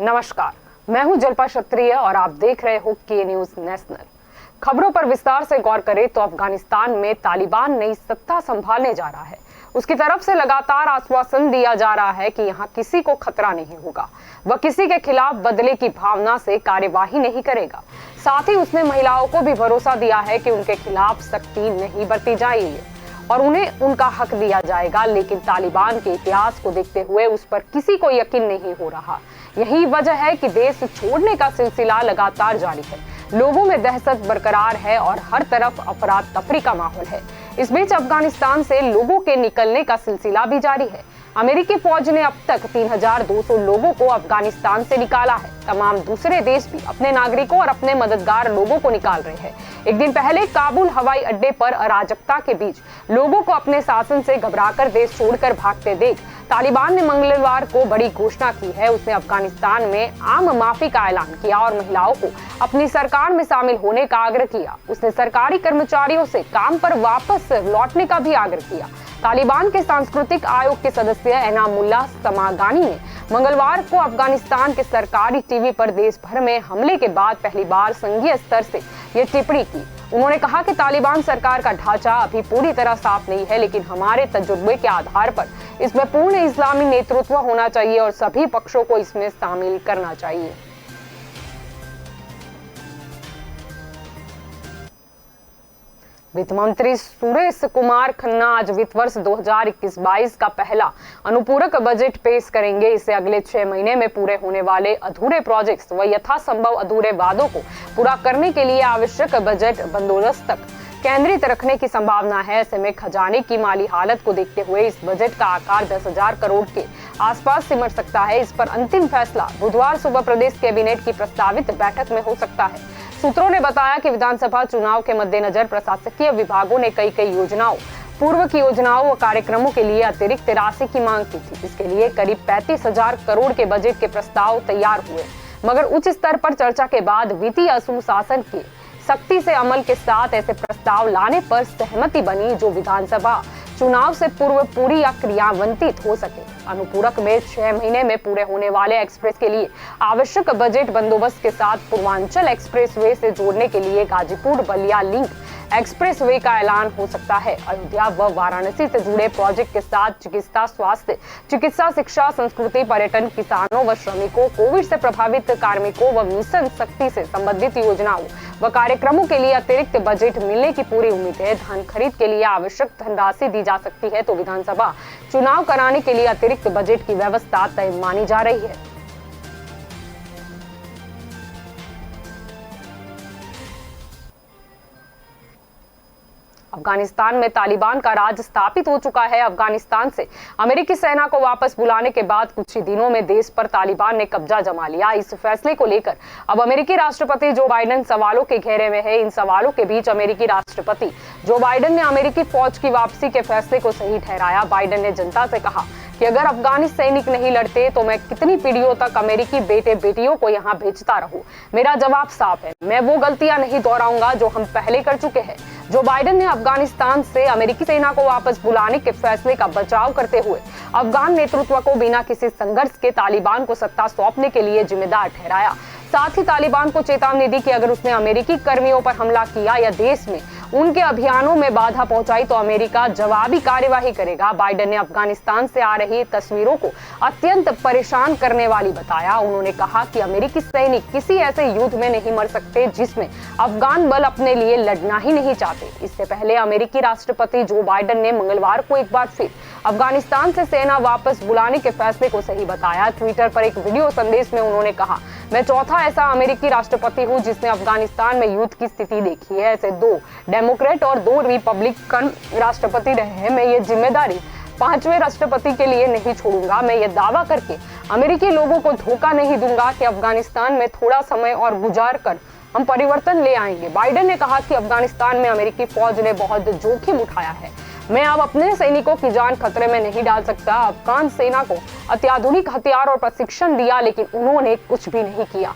नमस्कार, मैं हूं जल्पा क्षत्रिय और आप देख रहे हो के न्यूज नेशनल। खबरों पर विस्तार से गौर करें तो अफगानिस्तान में तालिबान नई सत्ता संभालने जा रहा है। उसकी तरफ से लगातार आश्वासन दिया जा रहा है कि यहां किसी को खतरा नहीं होगा, वह किसी के खिलाफ बदले की भावना से कार्यवाही नहीं करेगा। साथ ही उसने महिलाओं को भी भरोसा दिया है कि उनके खिलाफ सख्ती नहीं बरती जाएगी और उन्हें उनका हक दिया जाएगा। लेकिन तालिबान के इतिहास को देखते हुए उस पर किसी को यकीन नहीं हो रहा। यही वजह है कि देश छोड़ने का सिलसिला लगातार जारी है। लोगों में दहशत बरकरार है और हर तरफ अफरा तफरी का माहौल है। इस बीच अफगानिस्तान से लोगों के निकलने का सिलसिला भी जारी है। अमेरिकी फौज ने अब तक 3200 लोगों को अफगानिस्तान से निकाला है। तमाम दूसरे देश भी अपने नागरिकों और अपने मददगार लोगों को निकाल रहे हैं। एक दिन पहले काबुल हवाई अड्डे पर अराजकता के बीच लोगों को अपने शासन से घबराकर देश छोड़कर भागते देख तालिबान ने मंगलवार को बड़ी घोषणा की है। उसने अफगानिस्तान में आम माफी का ऐलान किया और महिलाओं को अपनी सरकार में शामिल होने का आग्रह किया। उसने सरकारी कर्मचारियों से काम पर वापस लौटने का भी आग्रह किया। तालिबान के सांस्कृतिक आयोग के सदस्य एनामुल्लाह समागानी ने मंगलवार को अफगानिस्तान के सरकारी टीवी पर देश भर में हमले के बाद पहली बार संघीय स्तर से ये टिप्पणी की। उन्होंने कहा कि तालिबान सरकार का ढांचा अभी पूरी तरह साफ नहीं है, लेकिन हमारे तजुर्बे के आधार पर इसमें पूर्ण इस्लामी नेतृत्व होना चाहिए और सभी पक्षों को इसमें शामिल करना चाहिए। वित्त मंत्री सुरेश कुमार खन्ना आज वित्त वर्ष 2021-22 का पहला अनुपूरक बजट पेश करेंगे। इसे अगले 6 महीने में पूरे होने वाले अधूरे प्रोजेक्ट्स व यथासंभव अधूरे वादों को पूरा करने के लिए आवश्यक बजट बंदोबस्त तक केंद्रित रखने की संभावना है। ऐसे में खजाने की माली हालत को देखते हुए इस बजट का आकार 10,000 करोड़ के आसपास सिमट सकता है। इस पर अंतिम फैसला बुधवार सुबह प्रदेश कैबिनेट की प्रस्तावित बैठक में हो सकता है। सूत्रों ने बताया कि विधानसभा चुनाव के मद्देनजर प्रशासकीय विभागों ने कई योजनाओं, पूर्व की योजनाओं व कार्यक्रमों के लिए अतिरिक्त राशि की मांग की थी। इसके लिए करीब 35,000 करोड़ के बजट के प्रस्ताव तैयार हुए, मगर उच्च स्तर पर चर्चा के बाद वित्तीय अनुशासन के सख्ती से अमल के साथ ऐसे प्रस्ताव लाने पर सहमति बनी जो विधानसभा चुनाव से पूर्व पूरी या क्रियान्वित हो सके। अनुपूरक में 6 महीने में पूरे होने वाले एक्सप्रेस के लिए आवश्यक बजट बंदोबस्त के साथ पूर्वांचल एक्सप्रेसवे से जोड़ने के लिए गाजीपुर बलिया लिंक एक्सप्रेसवे का ऐलान हो सकता है। अयोध्या व वाराणसी से जुड़े प्रोजेक्ट के साथ चिकित्सा, स्वास्थ्य, चिकित्सा, शिक्षा, संस्कृति, पर्यटन, किसानों व श्रमिकों, कोविड से प्रभावित कार्मिकों व मिशन शक्ति से संबंधित योजनाओं व कार्यक्रमों के लिए अतिरिक्त बजट मिलने की पूरी उम्मीद है। धन खरीद के लिए आवश्यक धनराशि दी जा सकती है तो विधानसभा चुनाव कराने के लिए अतिरिक्त बजट की व्यवस्था तय मानी जा रही है। अफगानिस्तान में तालिबान का राज स्थापित हो चुका है। अफगानिस्तान से अमेरिकी सेना को वापस बुलाने के बाद कुछ ही दिनों में देश पर तालिबान ने कब्जा जमा लिया। इस फैसले को लेकर अब अमेरिकी राष्ट्रपति जो बाइडेन सवालों के घेरे में है। इन सवालों के बीच अमेरिकी राष्ट्रपति जो बाइडेन ने अमेरिकी फौज की वापसी के फैसले को सही ठहराया। बाइडेन ने जनता से कहा कि अगर अफगानी सैनिक नहीं लड़ते तो मैं कितनी पीढ़ियों तक अमेरिकी बेटे बेटियों को यहाँ भेजता रहूं। मेरा जवाब साफ है, मैं वो गलतियां नहीं दोहराऊंगा जो हम पहले कर चुके हैं। जो बाइडेन ने अफगानिस्तान से अमेरिकी सेना को वापस बुलाने के फैसले का बचाव करते हुए अफगान नेतृत्व को बिना किसी संघर्ष के तालिबान को सत्ता सौंपने के लिए जिम्मेदार ठहराया। साथ ही तालिबान को चेतावनी दी कि अगर उसने अमेरिकी कर्मियों पर हमला किया या देश में उनके अभियानों में बाधा पहुंचाई तो अमेरिका जवाबी कार्यवाही करेगा। बाइडेन ने अफगानिस्तान से आ रही तस्वीरों को अत्यंत परेशान करने वाली बताया। उन्होंने कहा कि अमेरिकी सैनिक किसी ऐसे युद्ध में नहीं मर सकते जिसमें अफगान बल अपने लिए लड़ना ही नहीं चाहते। इससे पहले अमेरिकी राष्ट्रपति जो बाइडेन ने मंगलवार को एक बार फिर अफगानिस्तान से सेना वापस बुलाने के फैसले को सही बताया। ट्विटर पर एक वीडियो संदेश में उन्होंने कहा, मैं चौथा ऐसा अमेरिकी राष्ट्रपति हूं जिसने अफगानिस्तान में युद्ध की स्थिति देखी है। ऐसे 2 डेमोक्रेट और 2 रिपब्लिकन राष्ट्रपति रहे हैं। मैं ये जिम्मेदारी 5वें राष्ट्रपति के लिए नहीं छोड़ूंगा। मैं ये दावा करके अमेरिकी लोगों को धोखा नहीं दूंगा कि अफगानिस्तान में थोड़ा समय और गुजार कर हम परिवर्तन ले आएंगे। बाइडेन ने कहा कि अफगानिस्तान में अमेरिकी फौज ने बहुत जोखिम उठाया है। मैं अब अपने सैनिकों की जान खतरे में नहीं डाल सकता। अफगान सेना को अत्याधुनिक हथियार और प्रशिक्षण दिया, लेकिन उन्होंने कुछ भी नहीं किया।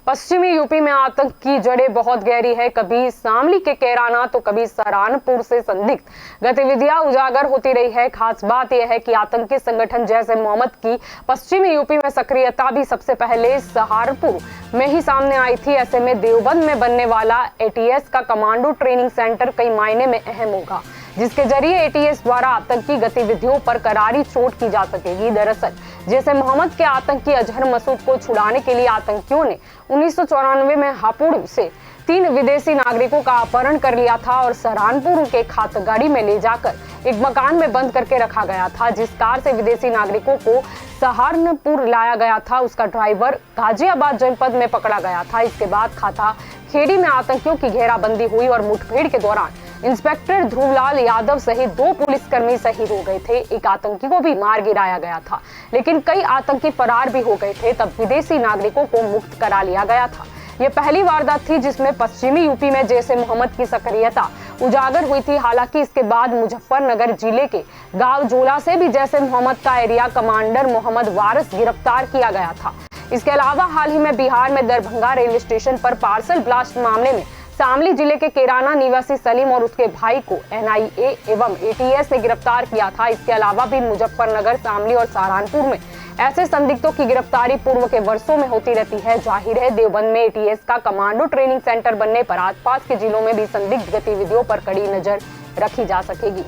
पश्चिमी यूपी में आतंक की जड़ें बहुत गहरी है। कभी शामली के कैराना तो कभी सहारनपुर से संदिग्ध गतिविधियां उजागर होती रही है। खास बात यह है कि आतंकी संगठन जैश ए मोहम्मद की पश्चिमी यूपी में सक्रियता भी सबसे पहले सहारनपुर में ही सामने आई थी। ऐसे में देवबंद में बनने वाला एटीएस का कमांडो ट्रेनिंग सेंटर कई मायने में अहम होगा, जिसके जरिए एटीएस द्वारा आतंकी गतिविधियों पर करारी चोट की जा सकेगी। दरअसल जैश ए मोहम्मद के आतंकी अजहर मसूद को छुड़ाने के लिए आतंकियों ने 1994 में हापुड़ से 3 विदेशी नागरिकों का अपहरण कर लिया था और सहारनपुर के खातगाड़ी में ले जाकर एक मकान में बंद करके रखा गया था। जिस कार से विदेशी नागरिकों को सहारनपुर लाया गया था, उसका ड्राइवर गाजियाबाद जनपद में पकड़ा गया था। इसके बाद खाता खेड़ी में आतंकियों की घेराबंदी हुई और मुठभेड़ के दौरान इंस्पेक्टर ध्रुवलाल यादव सहित 2 पुलिसकर्मी शहीद हो गए थे। एक आतंकी को भी मार गिराया गया था, लेकिन कई आतंकी फरार भी हो गए थे। तब विदेशी नागरिकों को मुक्त करा लिया गया था। यह पहली वारदात थी जिसमें पश्चिमी यूपी में जैश ए मोहम्मद की सक्रियता उजागर हुई थी। हालांकि इसके बाद मुजफ्फरनगर जिले के गांव जोला से भी जैश ए मोहम्मद का एरिया कमांडर मोहम्मद वारिस गिरफ्तार किया गया था। इसके अलावा हाल ही में बिहार में दरभंगा रेलवे स्टेशन पर पार्सल ब्लास्ट मामले में शामली जिले के कैराना निवासी सलीम और उसके भाई को एनआईए एवं एटीएस ने गिरफ्तार किया था। इसके अलावा भी मुजफ्फरनगर, शामली और सहारनपुर में ऐसे संदिग्धों की गिरफ्तारी पूर्व के वर्षों में होती रहती है। जाहिर है देवबंद में एटीएस का कमांडो ट्रेनिंग सेंटर बनने पर आसपास के जिलों में भी संदिग्ध गतिविधियों पर कड़ी नजर रखी जा सकेगी।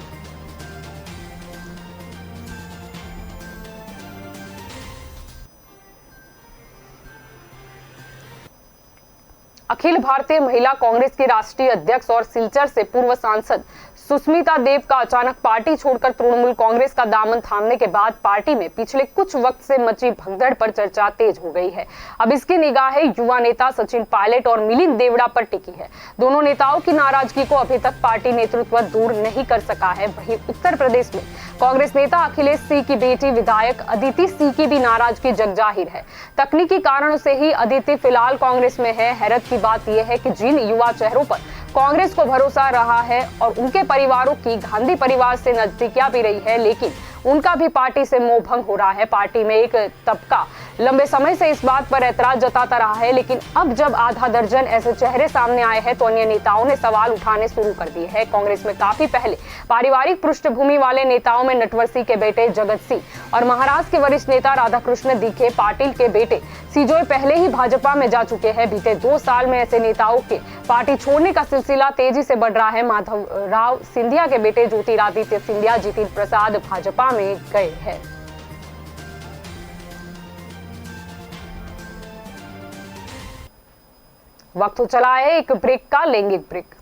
अखिल भारतीय महिला कांग्रेस की राष्ट्रीय अध्यक्ष और सिलचर से पूर्व सांसद सुष्मिता देव का अचानक पार्टी छोड़कर तृणमूल कांग्रेस का दामन थामने के बाद पार्टी में पिछले कुछ वक्त से मची भगदड़ पर चर्चा तेज हो गई है। अब इसकी निगाहें युवा नेता सचिन पायलट और मिलिंद देवड़ा पर टिकी है। दोनों नेताओं की नाराजगी को अभी तक पार्टी नेतृत्व दूर नहीं कर सका है। वहीं उत्तर प्रदेश में कांग्रेस नेता अखिलेश सिंह की बेटी विधायक अदिति सिंह की भी नाराजगी जगजाहिर है। तकनीकी कारणों से ही अदिति फिलहाल कांग्रेस में है। हैरत की बात यह है कि जिन युवा चेहरों पर कांग्रेस को भरोसा रहा है और उनके परिवारों की गांधी परिवार से नजदीकियां भी रही है, लेकिन उनका भी पार्टी से मोह भंग हो रहा है। पार्टी में एक तबका लंबे समय से इस बात पर ऐतराज जताता रहा है, लेकिन अब जब आधा दर्जन ऐसे चेहरे सामने आए हैं तो अन्य नेताओं ने सवाल उठाने शुरू कर दिए हैं। कांग्रेस में काफी पहले पारिवारिक पृष्ठभूमि वाले नेताओं में नटवर सिंह के बेटे जगत सिंह और महाराष्ट्र के वरिष्ठ नेता राधाकृष्ण विखे पाटिल के बेटे सिजोय पहले ही भाजपा में जा चुके हैं। बीते 2 साल में ऐसे नेताओं के पार्टी छोड़ने का सिलसिला तेजी से बढ़ रहा है। माधवराव सिंधिया के बेटे ज्योतिरादित्य सिंधिया जितिन प्रसाद भाजपा में गए हैं। वक्त हो चला है एक ब्रेक का, लेंगे एक break.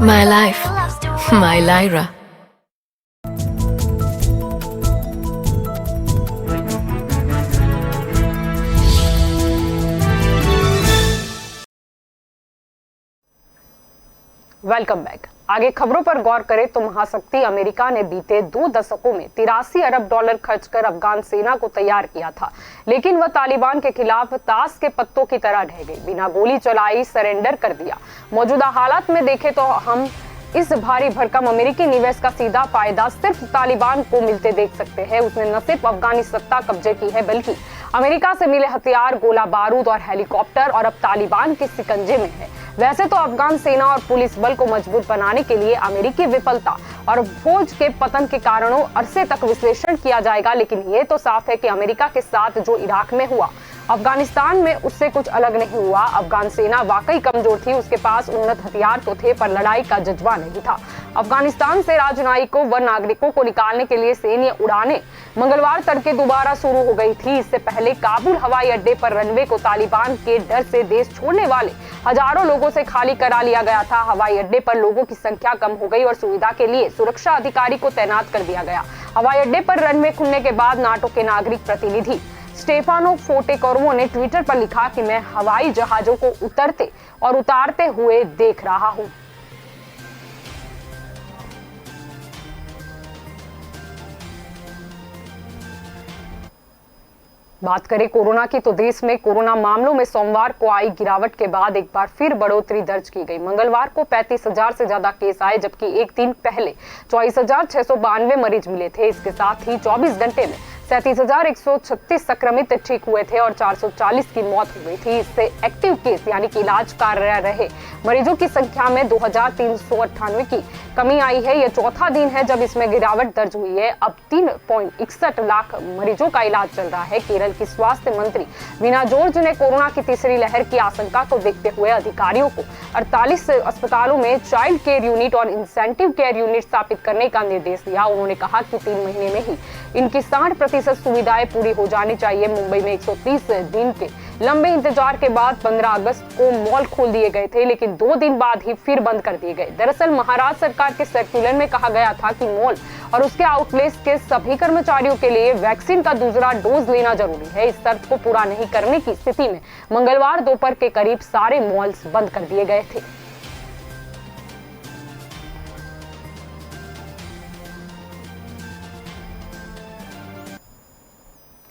My life, my Lyra. Welcome back. आगे खबरों पर गौर करें तो महाशक्ति अमेरिका ने बीते 2 दशकों में 83 अरब डॉलर खर्च कर अफगान सेना को तैयार किया था, लेकिन वह तालिबान के खिलाफ ताश के पत्तों की तरह ढह गई। बिना गोली चलाई सरेंडर कर दिया। मौजूदा हालात में देखें तो हम इस भारी भरकम अमेरिकी निवेश का सीधा फायदा सिर्फ तालिबान को मिलते देख सकते हैं। उसने न सिर्फ अफगानी सत्ता कब्जे की है, बल्कि अमेरिका से मिले हथियार, गोला बारूद और हेलीकॉप्टर और अब तालिबान के शिकंजे में है। वैसे तो अफगान सेना और पुलिस बल को मजबूत बनाने के लिए अमेरिकी विफलता और फौज के पतन के कारणों अरसे तक विश्लेषण किया जाएगा, लेकिन ये तो साफ है कि अमेरिका के साथ जो इराक में हुआ, अफगानिस्तान में उससे कुछ अलग नहीं हुआ। अफगान सेना वाकई कमजोर थी, उसके पास उन्नत हथियार तो थे पर लड़ाई का जज्बा नहीं था। अफगानिस्तान से राजनयिकों व नागरिकों को निकालने के लिए सैन्य उड़ानें मंगलवार तड़के दोबारा शुरू हो गई थी। इससे पहले काबुल हवाई अड्डे पर रनवे को तालिबान के डर से देश छोड़ने वाले हजारों लोगों से खाली करा लिया गया था। हवाई अड्डे पर लोगों की संख्या कम हो गई और सुविधा के लिए सुरक्षा अधिकारी को तैनात कर दिया गया। हवाई अड्डे पर रनवे खुलने के बाद नाटो के नागरिक प्रतिनिधि स्टेफानो फोटेकोर्वो ने ट्विटर पर लिखा कि मैं हवाई जहाजों को उतरते और उतारते हुए देख रहा हूं। बात करें कोरोना की तो देश में कोरोना मामलों में सोमवार को आई गिरावट के बाद एक बार फिर बढ़ोतरी दर्ज की गई। मंगलवार को 35,000 से ज्यादा केस आए, जबकि एक दिन पहले 24,692 मरीज मिले थे। इसके साथ ही 24 घंटे में 37,136 संक्रमित ठीक हुए थे और 440 की मौत हो गई थी। इससे एक्टिव केस यानी कि इलाज कर रहे मरीजों की संख्या में 2,398 की कमी आई है। यह चौथा दिन है जब इसमें गिरावट दर्ज हुई है। अब 3.61 लाख मरीजों का इलाज चल रहा है। केरल की स्वास्थ्य मंत्री वीना जॉर्ज ने कोरोना की तीसरी लहर की आशंका को देखते हुए अधिकारियों को 48 अस्पतालों में चाइल्ड केयर यूनिट और इंसेंटिव केयर यूनिट स्थापित करने का निर्देश दिया। उन्होंने कहा कि 3 महीने में ही इनकी 60% सुविधाएं पूरी हो जानी चाहिए। मुंबई में 130 दिन के लंबे इंतजार के बाद 15 अगस्त को मॉल खोल दिए गए थे, लेकिन 2 दिन बाद ही फिर बंद कर दिए गए। दरअसल महाराष्ट्र सरकार के सर्कुलर में कहा गया था कि मॉल और उसके आउटलेट्स के सभी कर्मचारियों के लिए वैक्सीन का दूसरा डोज लेना जरूरी है। इस शर्त को पूरा नहीं करने की स्थिति में मंगलवार दोपहर के करीब सारे मॉल्स बंद कर दिए गए थे।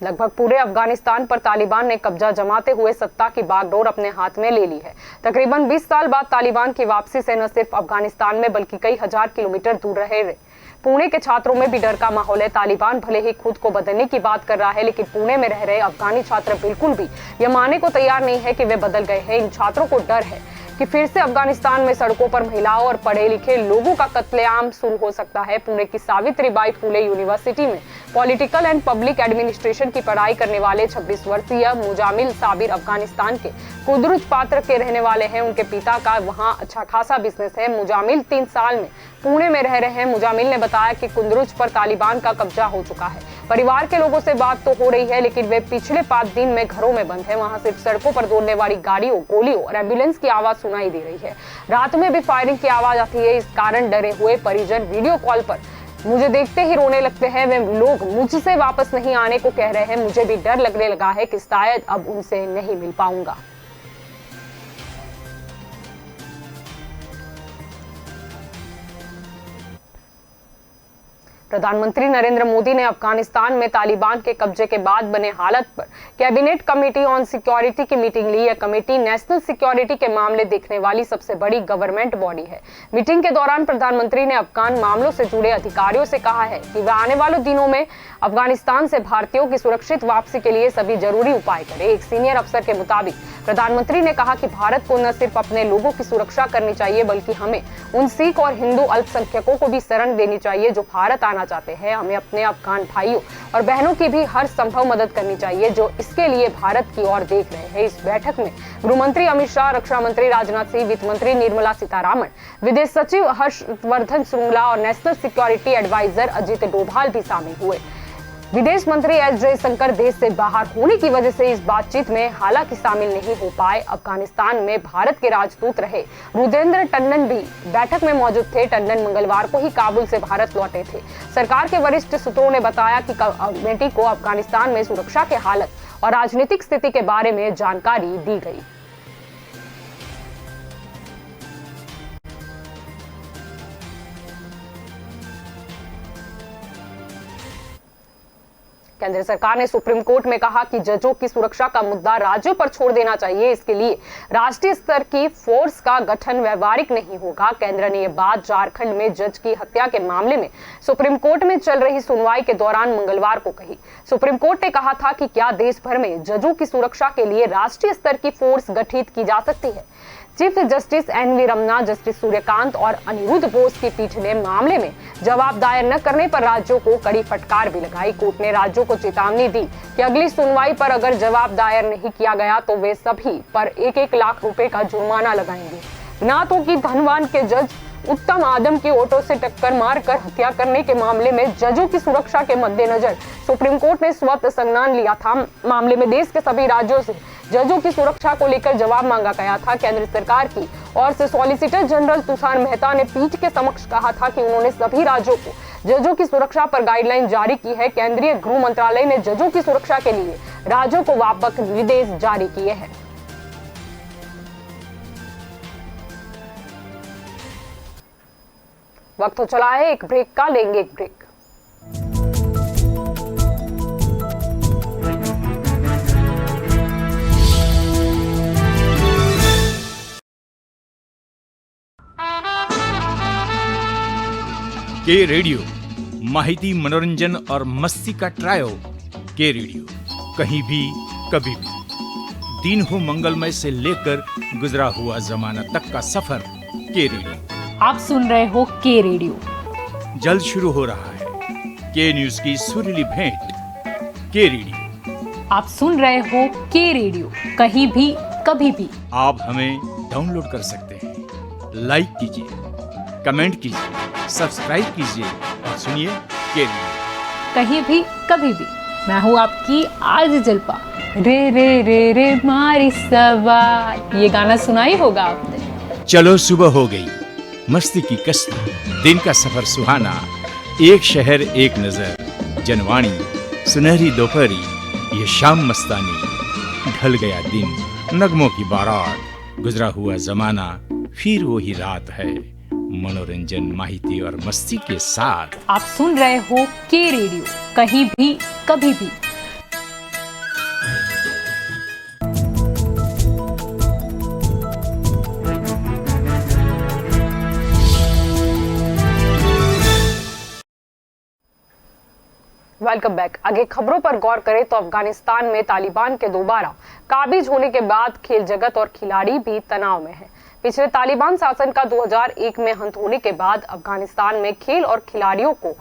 लगभग पूरे अफगानिस्तान पर तालिबान ने कब्जा जमाते हुए सत्ता की बागडोर अपने हाथ में ले ली है। तकरीबन 20 साल बाद तालिबान की वापसी से न सिर्फ अफगानिस्तान में बल्कि कई हजार किलोमीटर दूर रहे पुणे के छात्रों में भी डर का माहौल है। तालिबान भले ही खुद को बदलने की बात कर रहा है, लेकिन पुणे में रह रहे अफगानी छात्र बिल्कुल भी यह मानने को तैयार नहीं है कि वे बदल गए हैं। इन छात्रों को डर है कि फिर से अफगानिस्तान में सड़कों पर महिलाओं और पढ़े लिखे लोगों का कत्लेआम शुरू हो सकता है। पुणे की सावित्रीबाई फुले यूनिवर्सिटी में पॉलिटिकल एंड पब्लिक एडमिनिस्ट्रेशन की पढ़ाई करने वाले 26 वर्षीय मुजामिल साबिर अफगानिस्तान के कुदरुज पात्र के रहने वाले हैं। उनके पिता का वहां अच्छा खासा बिजनेस है। मुजामिल 3 साल में पुणे में रह रहे हैं। मुजामिल ने बताया कि कुंदरुज पर तालिबान का कब्जा हो चुका है। परिवार के लोगों से बात तो हो रही है, लेकिन वे पिछले 5 दिन में घरों में बंद है। वहां सिर्फ सड़कों पर दौड़ने वाली गाड़ियों, गोलियों और एम्बुलेंस की आवाज सुनाई दे रही है। रात में भी फायरिंग की आवाज आती है। इस कारण डरे हुए परिजन वीडियो कॉल पर मुझे देखते ही रोने लगते हैं। वे लोग मुझसे वापस नहीं आने को कह रहे हैं। मुझे भी डर लगने लगा है कि शायद अब उनसे नहीं मिल पाऊंगा। प्रधानमंत्री नरेंद्र मोदी ने अफगानिस्तान में तालिबान के कब्जे के बाद बने हालत पर कैबिनेट कमेटी ऑन सिक्योरिटी की मीटिंग ली। यह कमेटी नेशनल सिक्योरिटी के मामले देखने वाली सबसे बड़ी गवर्नमेंट बॉडी है। मीटिंग के दौरान प्रधानमंत्री ने अफगान मामलों से जुड़े अधिकारियों से कहा है कि वे आने वाले दिनों में अफगानिस्तान से भारतीयों की सुरक्षित वापसी के लिए सभी जरूरी उपाय करें। एक सीनियर अफसर के मुताबिक प्रधानमंत्री ने कहा कि भारत को न सिर्फ अपने लोगों की सुरक्षा करनी चाहिए, बल्कि हमें उन सिख और हिंदू अल्पसंख्यकों को भी शरण देनी चाहिए जो भारत आना चाहते हैं। हमें अपने अफगान भाइयों और बहनों की भी हर संभव मदद करनी चाहिए जो इसके लिए भारत की ओर देख रहे हैं। इस बैठक में गृहमंत्री अमित शाह, रक्षा मंत्री राजनाथ सिंह, वित्त मंत्री निर्मला सीतारामन, विदेश सचिव हर्षवर्धन श्रृंगला और national security adviser Ajit Doval भी शामिल हुए। विदेश मंत्री एस जयशंकर देश से बाहर होने की वजह से इस बातचीत में हालांकि शामिल नहीं हो पाए। अफगानिस्तान में भारत के राजदूत रहे रुद्रेंद्र टंडन भी बैठक में मौजूद थे। टंडन मंगलवार को ही काबुल से भारत लौटे थे। सरकार के वरिष्ठ सूत्रों ने बताया कि कमेटी को अफगानिस्तान में सुरक्षा के हालत और राजनीतिक स्थिति के बारे में जानकारी दी गई। केंद्र सरकार ने सुप्रीम कोर्ट में कहा कि जजों की सुरक्षा का मुद्दा राज्यों पर छोड़ देना चाहिए। इसके लिए राष्ट्रीय स्तर की फोर्स का गठन व्यवहारिक नहीं होगा। केंद्र ने यह बात झारखंड में जज की हत्या के मामले में सुप्रीम कोर्ट में चल रही सुनवाई के दौरान मंगलवार को कही। सुप्रीम कोर्ट ने कहा था कि क्या देश भर में जजों की सुरक्षा के लिए राष्ट्रीय स्तर की फोर्स गठित की जा सकती है। Chief justice N V. Ramana, justice Suryakant और अनिरुद्ध बोस की पीठ ने मामले में जवाब दायर न करने पर राज्यों को कड़ी फटकार भी लगाई। कोर्ट ने राज्यों को चेतावनी दी कि अगली सुनवाई पर अगर जवाब दायर नहीं किया गया तो वे सभी पर 1-1 लाख रुपए का जुर्माना लगाएंगे। ना तो कि धनवान के जज उत्तम आदम की ऑटो से टक्कर मारकर हत्या करने के मामले में जजों की सुरक्षा के मद्देनजर सुप्रीम कोर्ट ने स्वत संज्ञान लिया था। मामले में देश के सभी राज्यों से जजों की सुरक्षा को लेकर जवाब मांगा गया था। केंद्र सरकार की ओर से सॉलिसिटर जनरल तुषार मेहता ने पीठ के समक्ष कहा था कि उन्होंने सभी राज्यों को जजों की सुरक्षा पर गाइडलाइन जारी की है। केंद्रीय गृह मंत्रालय ने जजों की सुरक्षा के लिए राज्यों को व्यापक निर्देश जारी किए हैं। वक्त हो चला है एक ब्रेक का, लेंगे एक ब्रेक। के रेडियो माहिती, मनोरंजन और मस्ती का ट्रायो। के रेडियो कहीं भी कभी भी, दिन हो मंगलमय से लेकर गुजरा हुआ जमाना तक का सफर। के रेडियो आप सुन रहे हो के रेडियो। जल्द शुरू हो रहा है के न्यूज की सुरीली भेंट। के रेडियो आप सुन रहे हो के रेडियो, कहीं भी कभी भी। आप हमें डाउनलोड कर सकते हैं, लाइक कीजिए, कमेंट कीजिए, सब्सक्राइब कीजिए और सुनिए के रेडियो कहीं भी कभी भी। मैं हूँ आपकी आज जलपा। रे रे रे रे मारी सवार, ये गाना सुना ही होगा आपने। चलो सुबह हो गई, मस्ती की कश्ती, दिन का सफर सुहाना, एक शहर एक नजर, जनवाणी, सुनहरी दोपहरी, ये शाम मस्तानी, ढल गया दिन, नगमों की बारात, गुजरा हुआ जमाना, फिर वही रात है, मनोरंजन, माहिती और मस्ती के साथ। आप सुन रहे हो के रेडियो, कहीं भी कभी भी। Welcome back. आगे खबरों पर गौर करें तो अफगानिस्तान में तालिबान के दोबारा काबिज होने के बाद खेल जगत और खिलाड़ी भी तनाव में है। पिछले तालिबान शासन का 2001 में अंत होने के बाद अफगानिस्तान में खेल और खिलाड़ियों को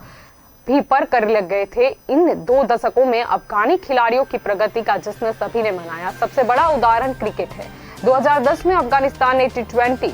भी पर कर लग गए थे। इन 2 दशकों में अफगानी खिलाड़ियों की प्रगति का जश्न सभी ने मनाया। सबसे बड़ा उदाहरण क्रिकेट है। 2010 में अफगानिस्तान ने T20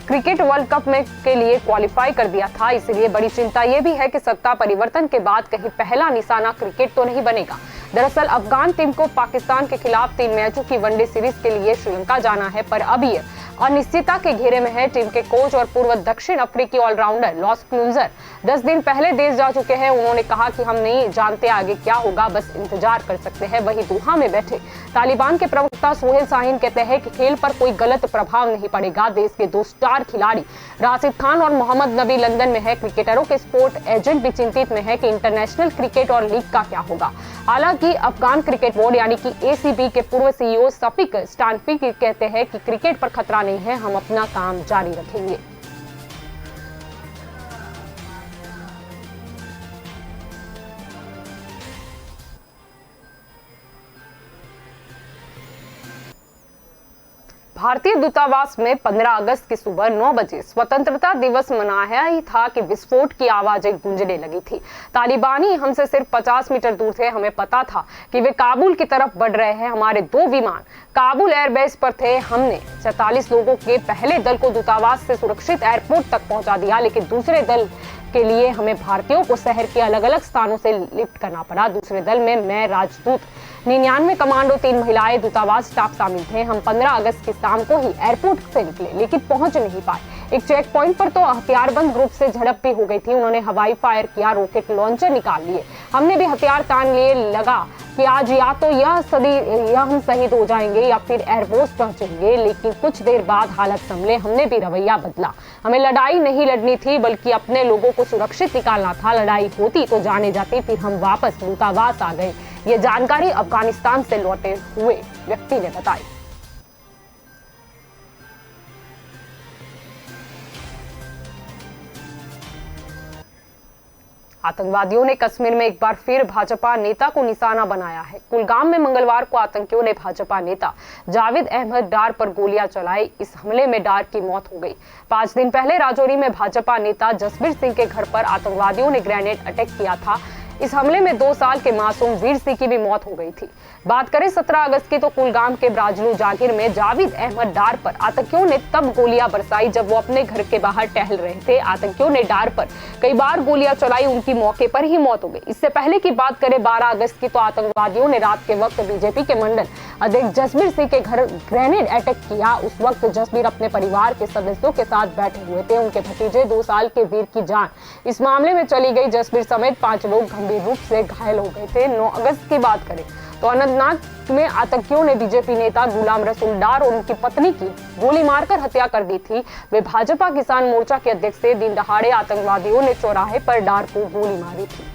क्रिकेट वर्ल्ड कप में के लिए क्वालिफाई कर दिया था। इसलिए बड़ी चिंता यह भी है कि सत्ता परिवर्तन के बाद कहीं पहला निशाना क्रिकेट तो नहीं बनेगा। दरअसल अफगान टीम को पाकिस्तान के खिलाफ 3 मैचों की वनडे सीरीज के लिए श्रीलंका जाना है, पर अब ये अनिश्चितता के घेरे में है। टीम के कोच और पूर्व दक्षिण अफ्रीकी ऑलराउंडर लॉस क्लूजर 10 दिन पहले देश जा चुके हैं। उन्होंने कहा कि हम नहीं जानते आगे क्या होगा, बस इंतजार कर सकते हैं। वहीं दोहा में बैठे तालिबान के प्रवक्ता सोहेल शाहीन कहते हैं कि खेल पर कोई गलत प्रभाव नहीं पड़ेगा। देश के 2 स्टार खिलाड़ी राशिद खान और मोहम्मद नबी लंदन में है। क्रिकेटरों के स्पोर्ट एजेंट भी चिंतित में है कि इंटरनेशनल क्रिकेट और लीग का क्या होगा। हालांकि अफगान क्रिकेट बोर्ड यानी कि ACB के पूर्व CEO सफिक स्टानफी कहते हैं कि क्रिकेट पर खतरा नहीं है, हम अपना काम जारी रखेंगे। भारतीय दूतावास में 15 अगस्त की सुबह 9 बजे स्वतंत्रता दिवस मनाया ही था कि विस्फोट की आवाजें गूंजने लगी थी। तालिबानी हमसे सिर्फ 50 मीटर दूर थे। हमें पता था कि वे काबुल की तरफ बढ़ रहे हैं। हमारे 2 विमान काबुल एयरबेस पर थे। हमने 44 लोगों के पहले दल को दूतावास से सुरक्षित एयरपोर्ट तक पहुंचा दिया, लेकिन दूसरे दल के लिए हमें भारतीयों को शहर के अलग अलग स्थानों से लिफ्ट करना पड़ा। दूसरे दल में मैं, राजदूत, 99 कमांडो, 3 महिलाएं, दूतावास स्टाफ शामिल थे। हम 15 अगस्त की शाम को ही एयरपोर्ट से निकले, लेकिन पहुंच नहीं पाए। एक चेक पॉइंट पर तो हथियारबंद ग्रुप से झड़प भी हो गई थी। उन्होंने हवाई फायर किया, रॉकेट लॉन्चर निकाल लिए। हमने भी हथियार तान लिए। लगा कि आज या तो हम शहीद हो जाएंगे या फिर एयरबोस पहुंचेंगे, लेकिन कुछ देर बाद हालत संभले। हमने भी रवैया बदला। हमें लड़ाई नहीं लड़नी थी, बल्कि अपने लोगों को सुरक्षित निकालना था। लड़ाई होती तो जाने जाती, फिर हम वापस दूतावास आ गए। ये जानकारी अफगानिस्तान से लौटे हुए व्यक्ति ने बताई। आतंकवादियों ने कश्मीर में एक बार फिर भाजपा नेता को निशाना बनाया है। कुलगाम में मंगलवार को आतंकियों ने भाजपा नेता जावेद अहमद डार पर गोलियां चलाई। इस हमले में डार की मौत हो गई। 5 दिन पहले राजौरी में भाजपा नेता जसबीर सिंह के घर पर आतंकवादियों ने ग्रेनेड अटैक किया था। इस हमले में 2 साल के मासूम वीर सिंह की भी मौत हो गई थी। बात करें 17 अगस्त की तो कुलगाम के ब्राजलू जागीर में जावेद अहमद डार पर आतंकियों ने तब गोलियां बरसाई जब वो अपने घर के बाहर टहल रहे थे। आतंकियों ने डार पर कई बार गोलियां चलाई, उनकी मौके पर ही मौत हो गई। इससे पहले की बात करें 12 अगस्त की तो आतंकवादियों ने रात के वक्त बीजेपी के मंडल अध्यक्ष जसबीर सिंह के घर ग्रेनेड अटैक किया। उस वक्त जसबीर अपने परिवार के सदस्यों के साथ बैठे हुए थे। उनके भतीजे 2 साल के वीर की जान इस मामले में चली गई। जसबीर समेत 5 लोग गंभीर रूप से घायल हो गए थे। 9 अगस्त की बात करें तो अनंतनाग में आतंकियों ने बीजेपी नेता गुलाम रसूल डार और उनकी पत्नी की गोली मारकर हत्या कर दी थी। वे भाजपा किसान मोर्चा के अध्यक्ष थे। दिन दहाड़े आतंकवादियों ने चौराहे पर डार को गोली मारी थी।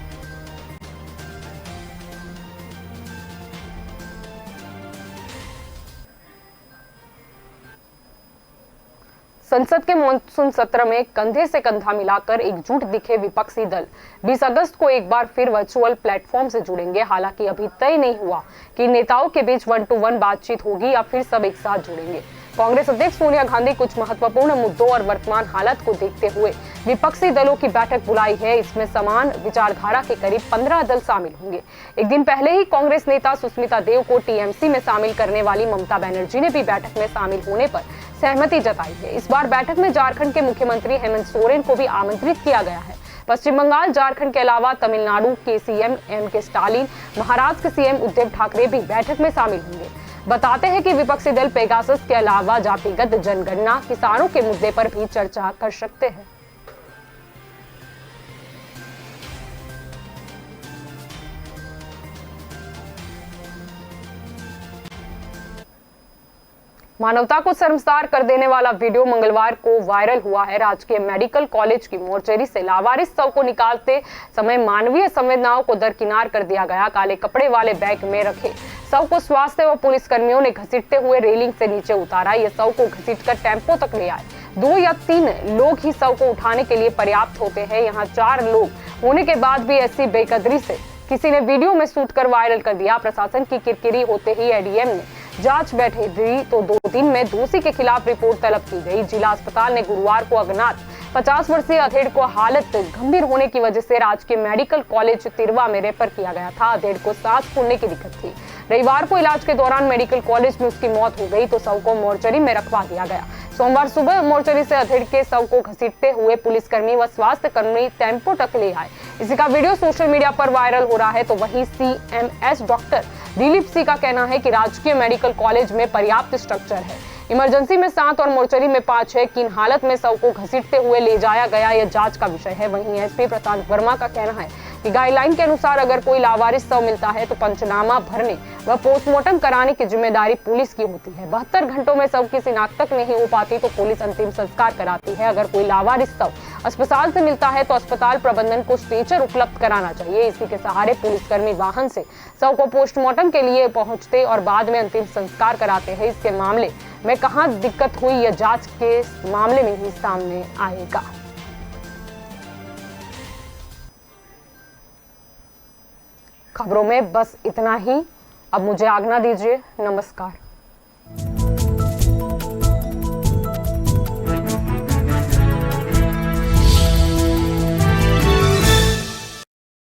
संसद के मॉनसून सत्र में कंधे से कंधा मिलाकर एकजुट दिखे विपक्षी दल 20 अगस्त को एक बार फिर वर्चुअल प्लेटफॉर्म से जुड़ेंगे। हालांकि अभी तय नहीं हुआ कि नेताओं के बीच 1-to-1 बातचीत होगी या फिर सब एक साथ जुड़ेंगे। कांग्रेस अध्यक्ष सोनिया गांधी कुछ महत्वपूर्ण मुद्दों और वर्तमान हालत को देखते हुए विपक्षी दलों की बैठक बुलाई है। इसमें समान विचारधारा के करीब 15 दल शामिल होंगे। एक दिन पहले ही कांग्रेस नेता सुष्मिता देव को टीएमसी में शामिल करने वाली ममता बनर्जी ने भी बैठक में शामिल होने पर सहमति जताई है। इस बार बैठक में झारखंड के मुख्यमंत्री हेमंत सोरेन को भी आमंत्रित किया गया है। पश्चिम बंगाल, झारखंड के अलावा तमिलनाडु के सीएम एम.के. स्टालिन, महाराष्ट्र के सीएम उद्धव ठाकरे भी बैठक में शामिल होंगे। बताते हैं कि विपक्षी दल पेगासस के अलावा जातिगत जनगणना, किसानों के मुद्दे पर भी चर्चा कर सकते हैं। मानवता को शर्मसार कर देने वाला वीडियो मंगलवार को वायरल हुआ है। राजकीय मेडिकल कॉलेज की मोर्चरी से लावारिस शव को निकालते समय मानवीय संवेदनाओं को दरकिनार कर दिया गया। काले कपड़े वाले बैग में रखे शव को स्वास्थ्य व पुलिस कर्मियों ने घसीटते हुए रेलिंग से नीचे उतारा। ये शव को घसीटकर टेम्पो तक ले आए। 2 या 3 लोग ही शव को उठाने के लिए पर्याप्त होते हैं। यहाँ 4 लोग होने के बाद भी ऐसी बेकदरी से किसी ने वीडियो में शूट कर वायरल कर दिया। प्रशासन की किरकिरी होते ही एडीएम ने जांच बैठे दी तो 2 दिन में दोषी के खिलाफ रिपोर्ट तलब की गई। जिला अस्पताल ने गुरुवार को अज्ञात 50 वर्षीय अधेड़ को हालत गंभीर होने की वजह से राजकीय मेडिकल कॉलेज तिरवा में रेफर किया गया था। अधेड़ को सांस फूलने की दिक्कत थी। रविवार को इलाज के दौरान मेडिकल कॉलेज में उसकी मौत हो गई तो शव को मोर्चरी में रखवा दिया गया। सोमवार सुबह मोर्चरी से अधेड़ के शव को घसीटते हुए पुलिसकर्मी व स्वास्थ्य कर्मी टेम्पो तक ले आए। इसी का वीडियो सोशल मीडिया पर वायरल हो रहा है। तो वहीं सीएमएस डॉक्टर दिलीप सिंह का कहना है कि राजकीय मेडिकल कॉलेज में पर्याप्त स्ट्रक्चर है। इमरजेंसी में 7 और मोर्चरी में 5 है। किन हालत में शव को घसीटते हुए ले जाया गया यह जांच का विषय है। वहीं एसपी प्रशांत वर्मा का कहना है कि गाइडलाइन के अनुसार अगर कोई लावारिस शव मिलता है तो पंचनामा भरने व पोस्टमार्टम कराने की जिम्मेदारी पुलिस की होती है। 72 घंटों में शव की शिनाख्त तक नहीं हो पाती तो पुलिस अंतिम संस्कार कराती है। अगर कोई लावारिस शव अस्पताल से मिलता है तो अस्पताल प्रबंधन को स्ट्रेचर उपलब्ध कराना चाहिए। इसी के सहारे पुलिसकर्मी वाहन से शव को पोस्टमार्टम के लिए पहुंचते और बाद में अंतिम संस्कार कराते हैं। इसके मामले में कहां दिक्कत हुई यह जांच के मामले में ही सामने आएगा। खबरों में बस इतना ही। अब मुझे आज्ञा दीजिए। नमस्कार।